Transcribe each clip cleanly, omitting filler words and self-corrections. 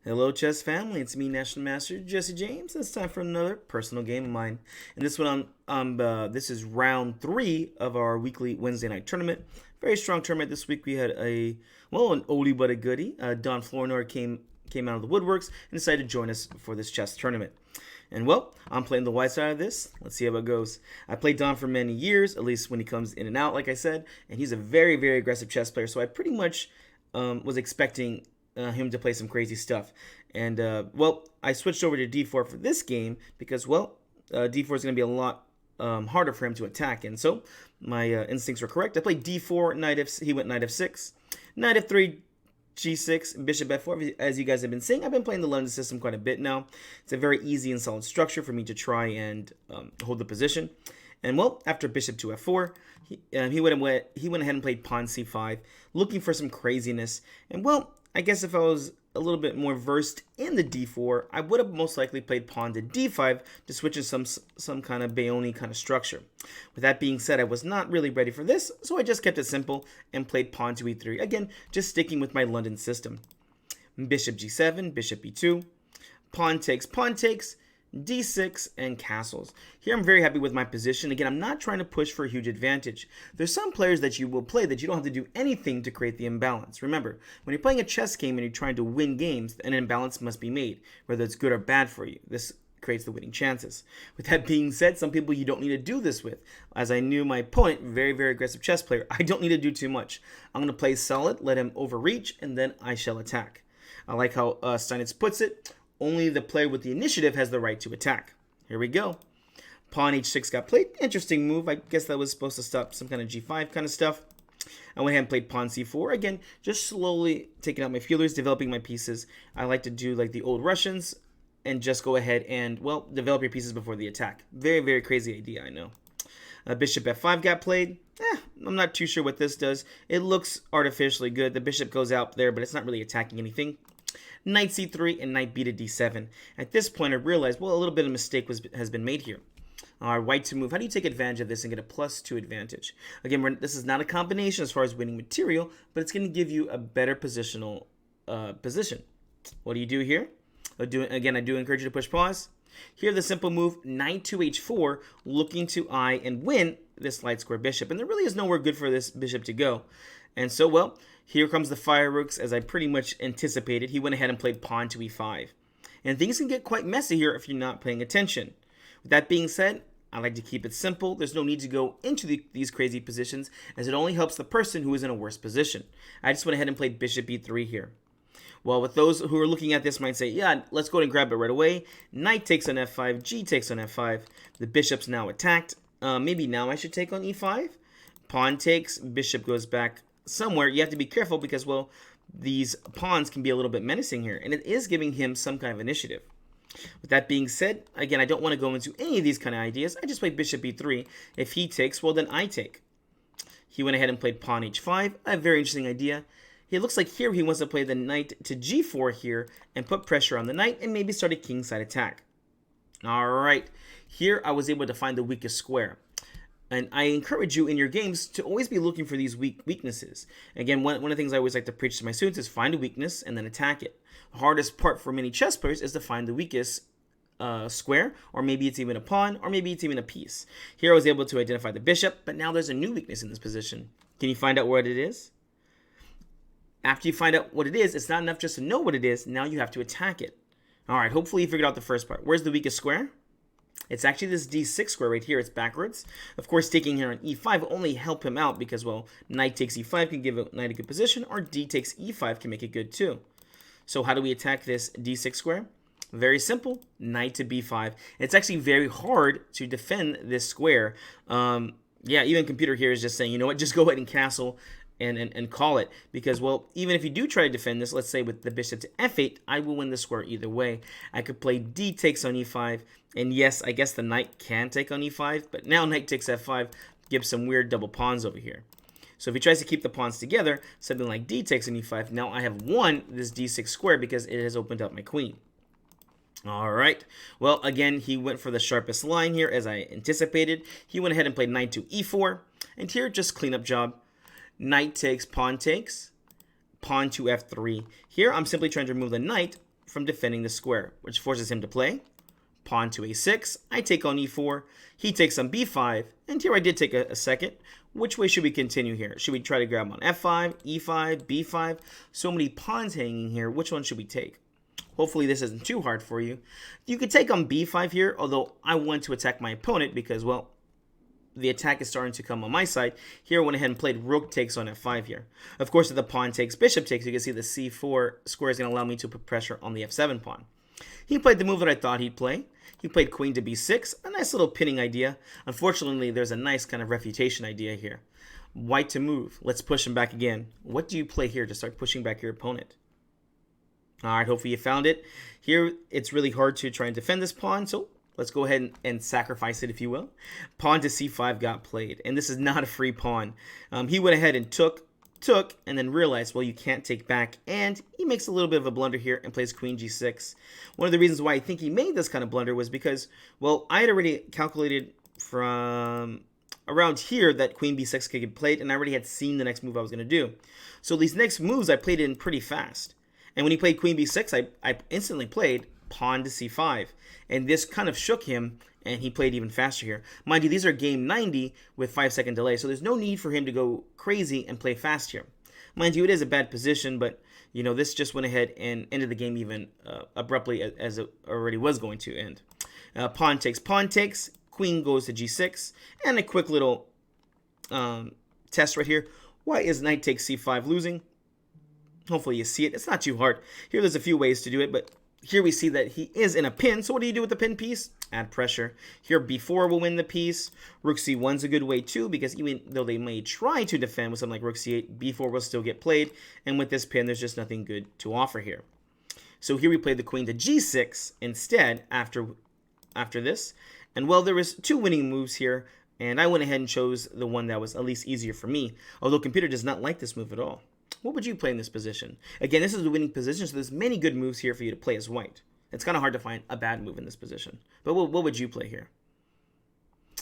Hello, chess family. It's me, National Master Jesse James. It's time for another personal game of mine. And this one, this is round 3 of our weekly Wednesday night tournament. Very strong tournament this week. We had an oldie but a goodie. Don Flournoy came out of the woodworks and decided to join us for this chess tournament. And well, I'm playing the white side of this. Let's see how it goes. I played Don for many years, at least when he comes in and out, like I said. And he's a very, very aggressive chess player. So I pretty much was expecting him to play some crazy stuff. And, I switched over to d4 for this game because, d4 is going to be a lot harder for him to attack. And so my instincts were correct. I played d4, he went knight f6, knight f3, g6, bishop f4. As you guys have been seeing, I've been playing the London system quite a bit now. It's a very easy and solid structure for me to try and hold the position. And after bishop to f4, he went ahead and played pawn c5, looking for some craziness. And I guess if I was a little bit more versed in the d4, I would have most likely played pawn to d5 to switch in some kind of Bayoni kind of structure. With that being said, I was not really ready for this, so I just kept it simple and played pawn to e3. Again, just sticking with my London system. Bishop g7, bishop e2, pawn takes, d6, and castles. Here I'm very happy with my position. Again, I'm not trying to push for a huge advantage. There's some players that you will play that you don't have to do anything to create the imbalance. Remember, when you're playing a chess game and you're trying to win games, an imbalance must be made, whether it's good or bad for you. This creates the winning chances. With that being said, some people you don't need to do this with. As I knew my opponent, very, very aggressive chess player, I don't need to do too much. I'm going to play solid, let him overreach, and then I shall attack. I like how Steinitz puts it. Only the player with the initiative has the right to attack. Here we go. Pawn h6 got played. Interesting move. I guess that was supposed to stop some kind of g5 kind of stuff. I went ahead and played pawn c4. Again, just slowly taking out my feelers, developing my pieces. I like to do like the old Russians and just go ahead and, develop your pieces before the attack. Very, very crazy idea, I know. Bishop f5 got played. I'm not too sure what this does. It looks artificially good. The bishop goes out there, but it's not really attacking anything. Knight c3 and knight b to d7. At this point, I realized, a little bit of a mistake has been made here. White to move. How do you take advantage of this and get a +2 advantage? Again, this is not a combination as far as winning material, but it's going to give you a better positional position. What do you do here? Again, I do encourage you to push pause. Here, the simple move, knight to h4, looking to eye and win this light square bishop. And there really is nowhere good for this bishop to go. And so, here comes the fireworks, as I pretty much anticipated. He went ahead and played pawn to e5. And things can get quite messy here if you're not paying attention. With that being said, I like to keep it simple. There's no need to go into these crazy positions, as it only helps the person who is in a worse position. I just went ahead and played bishop e3 here. With those who are looking at this might say, yeah, let's go ahead and grab it right away. Knight takes on f5, g takes on f5. The bishop's now attacked. Maybe now I should take on e5. Pawn takes, bishop goes back somewhere. You have to be careful because, these pawns can be a little bit menacing here, and it is giving him some kind of initiative. With that being said, again, I don't want to go into any of these kind of ideas. I just played bishop e3. If he takes, then I take. He went ahead and played pawn h5. A very interesting idea. It looks like here he wants to play the knight to g4 here and put pressure on the knight and maybe start a kingside attack. All right, here I was able to find the weakest square. And I encourage you in your games to always be looking for these weaknesses. Again, one of the things I always like to preach to my students is find a weakness and then attack it. The hardest part for many chess players is to find the weakest square, or maybe it's even a pawn, or maybe it's even a piece. Here I was able to identify the bishop, but now there's a new weakness in this position. Can you find out what it is? After you find out what it is, it's not enough just to know what it is. Now you have to attack it. All right, hopefully you figured out the first part. Where's the weakest square? It's actually this d6 square right here. It's backwards. Of course, taking here on e5 will only help him out because, knight takes e5 can give a knight a good position, or d takes e5 can make it good too. So how do we attack this d6 square? Very simple. Knight to b5. It's actually very hard to defend this square. Even computer here is just saying, you know what, just go ahead and castle and call it, because even if you do try to defend this, let's say with the bishop to f8, I will win the square either way. I could play d takes on e5, and yes, I guess the knight can take on e5, but now knight takes f5 gives some weird double pawns over here. So if he tries to keep the pawns together, something like d takes on e5, now I have won this d6 square because it has opened up my queen. All right, again, he went for the sharpest line here as I anticipated. He went ahead and played knight to e4, and here just cleanup job. Knight takes, pawn to f3. Here, I'm simply trying to remove the knight from defending the square, which forces him to play pawn to a6. I take on e4. He takes on b5. And here I did take a second. Which way should we continue here? Should we try to grab on f5, e5, b5? So many pawns hanging here. Which one should we take? Hopefully this isn't too hard for you. You could take on b5 here, although I want to attack my opponent because, well, the attack is starting to come on my side. Here I went ahead and played rook takes on f5 here. Of course, if the pawn takes, bishop takes, you can see the c4 square is going to allow me to put pressure on the f7 pawn. He played the move that I thought he'd play. He played queen to b6, a nice little pinning idea. Unfortunately, there's a nice kind of refutation idea here. White to move. Let's push him back again. What do you play here to start pushing back your opponent? All right, hopefully you found it. Here, it's really hard to try and defend this pawn, so let's go ahead and sacrifice it, if you will. Pawn to c5 got played, and this is not a free pawn. He went ahead and took, and then realized, well, you can't take back, and he makes a little bit of a blunder here and plays queen g6. One of the reasons why I think he made this kind of blunder was because, well, I had already calculated from around here that queen b6 could get played, and I already had seen the next move I was going to do. So these next moves I played in pretty fast. And when he played queen b6, I instantly played pawn to c5. And this kind of shook him, and he played even faster here. Mind you, these are game 90 with 5-second delay, so there's no need for him to go crazy and play fast here. Mind you, it is a bad position, but, you know, this just went ahead and ended the game even abruptly as it already was going to end. Pawn takes, queen goes to g6, and a quick little test right here. Why is knight takes c5 losing? Hopefully you see it. It's not too hard. Here there's a few ways to do it, but here we see that he is in a pin. So what do you do with the pin piece? Add pressure. Here b4 will win the piece. Rook c1's a good way too, because even though they may try to defend with something like rook c8, b4 will still get played. And with this pin, there's just nothing good to offer here. So here we played the queen to g6 instead after this. And well, there was two winning moves here, and I went ahead and chose the one that was at least easier for me, although computer does not like this move at all. What would you play in this position? Again, this is the winning position, so there's many good moves here for you to play as white. It's kind of hard to find a bad move in this position. But what would you play here?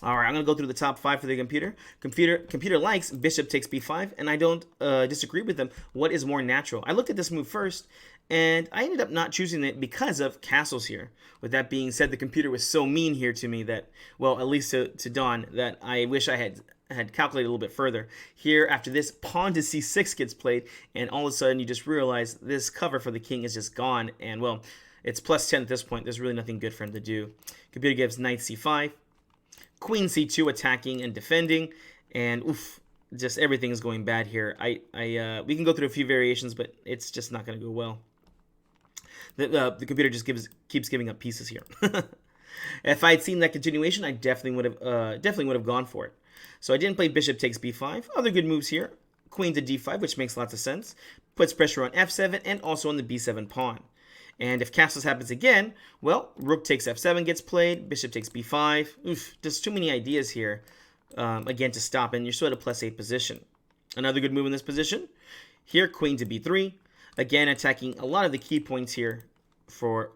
All right, I'm going to go through the top 5 for the computer. Computer likes bishop takes b5, and I don't disagree with them. What is more natural? I looked at this move first, and I ended up not choosing it because of castles here. With that being said, the computer was so mean here to me that, well, at least to Don, that I wish I had calculated a little bit further. Here, after this, pawn to c6 gets played, and all of a sudden you just realize this cover for the king is just gone, and well, it's plus 10 at this point. There's really nothing good for him to do. Computer gives knight c5, queen c2 attacking and defending, and oof, just everything is going bad here. We can go through a few variations, but it's just not going to go well. The computer just keeps giving up pieces here. If I had seen that continuation, I definitely would have gone for it. So I didn't play bishop takes b5. Other good moves here. Queen to d5, which makes lots of sense. Puts pressure on f7 and also on the b7 pawn. And if castles happens again, well, rook takes f7 gets played. Bishop takes b5. Oof, there's too many ideas here, again, to stop. And you're still at a +8 position. Another good move in this position. Here, queen to b3. Again, attacking a lot of the key points here for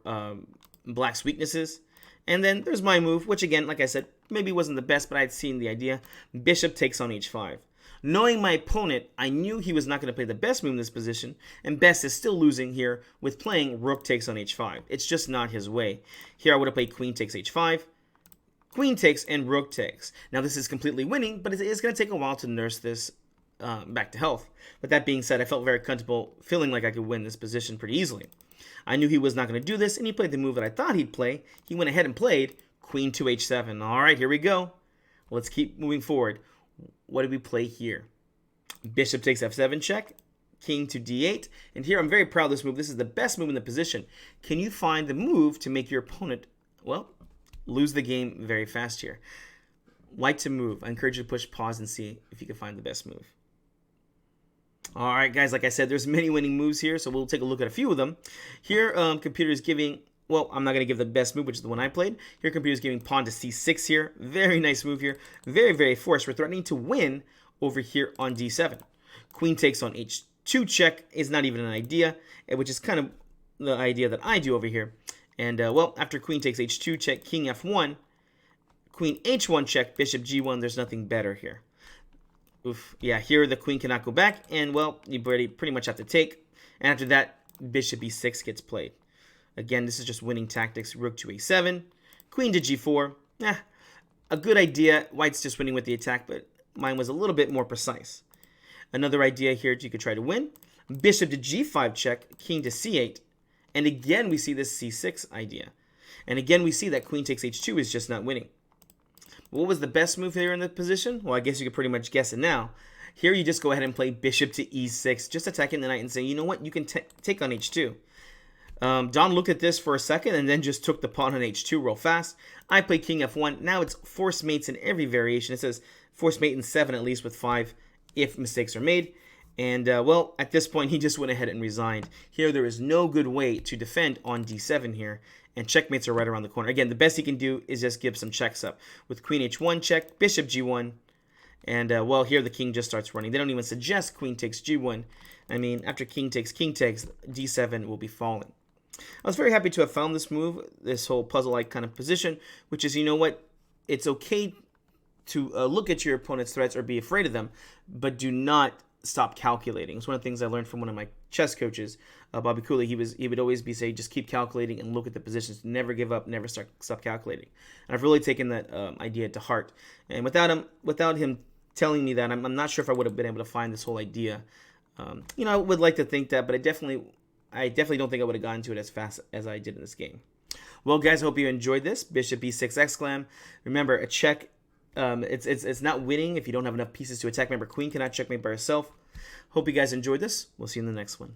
black's weaknesses. And then there's my move, which again, like I said, maybe wasn't the best, but I'd seen the idea. Bishop takes on h5. Knowing my opponent, I knew he was not going to play the best move in this position, and best is still losing here with playing rook takes on h5. It's just not his way. Here I would have played queen takes h5, queen takes, and rook takes. Now this is completely winning, but it is going to take a while to nurse this back to health. With that being said, I felt very comfortable feeling like I could win this position pretty easily. I knew he was not going to do this, and he played the move that I thought he'd play. He went ahead and played queen to h7. All right, here we go. Let's keep moving forward. What did we play here? Bishop takes f7 check, king to d8. And here I'm very proud of this move. This is the best move in the position. Can you find the move to make your opponent, well, lose the game very fast here? White to move. I encourage you to push pause and see if you can find the best move. All right, guys, like I said, there's many winning moves here, so we'll take a look at a few of them. Here, computer is giving, well, I'm not going to give the best move, which is the one I played. Here, computer is giving pawn to c6 here. Very nice move here. Very, very forced. We're threatening to win over here on d7. Queen takes on h2 check is not even an idea, which is kind of the idea that I do over here. And, well, after queen takes h2 check, king f1, queen h1 check, bishop g1, there's nothing better here. Oof. Yeah, here the queen cannot go back, and well, you pretty much have to take. And after that, bishop e6 gets played. Again, this is just winning tactics. Rook to a7, queen to g4. A good idea. White's just winning with the attack, but mine was a little bit more precise. Another idea here you could try to win. Bishop to g5 check, king to c8. And again, we see this c6 idea. And again, we see that queen takes h2 is just not winning. What was the best move here in the position? Well, I guess you could pretty much guess it now. Here you just go ahead and play bishop to e6, just attacking the knight and saying, you know what, you can take on h2. Don looked at this for a second and then just took the pawn on h2 real fast. I played king f1. Now it's force mates in every variation. It says force mate in 7 at least with 5 if mistakes are made. And, well, at this point, he just went ahead and resigned. Here, there is no good way to defend on d7 here, and checkmates are right around the corner. Again, the best he can do is just give some checks up. With queen h1 check, bishop g1, and, well, here the king just starts running. They don't even suggest queen takes g1. I mean, after king takes, d7 will be falling. I was very happy to have found this move, this whole puzzle-like kind of position, which is, you know what, it's okay to look at your opponent's threats or be afraid of them, but do not stop calculating. It's one of the things I learned from one of my chess coaches, Bobby Cooley. He would always be saying, just keep calculating and look at the positions. Never give up, never stop calculating. And I've really taken that idea to heart. And without him telling me that, I'm not sure if I would have been able to find this whole idea. You know, I would like to think that, but I definitely don't think I would have gotten to it as fast as I did in this game. Well, guys, I hope you enjoyed this. Bishop e6 exclam. Remember, a check. It's not winning if you don't have enough pieces to attack. Remember, queen cannot checkmate by herself. Hope you guys enjoyed this. We'll see you in the next one.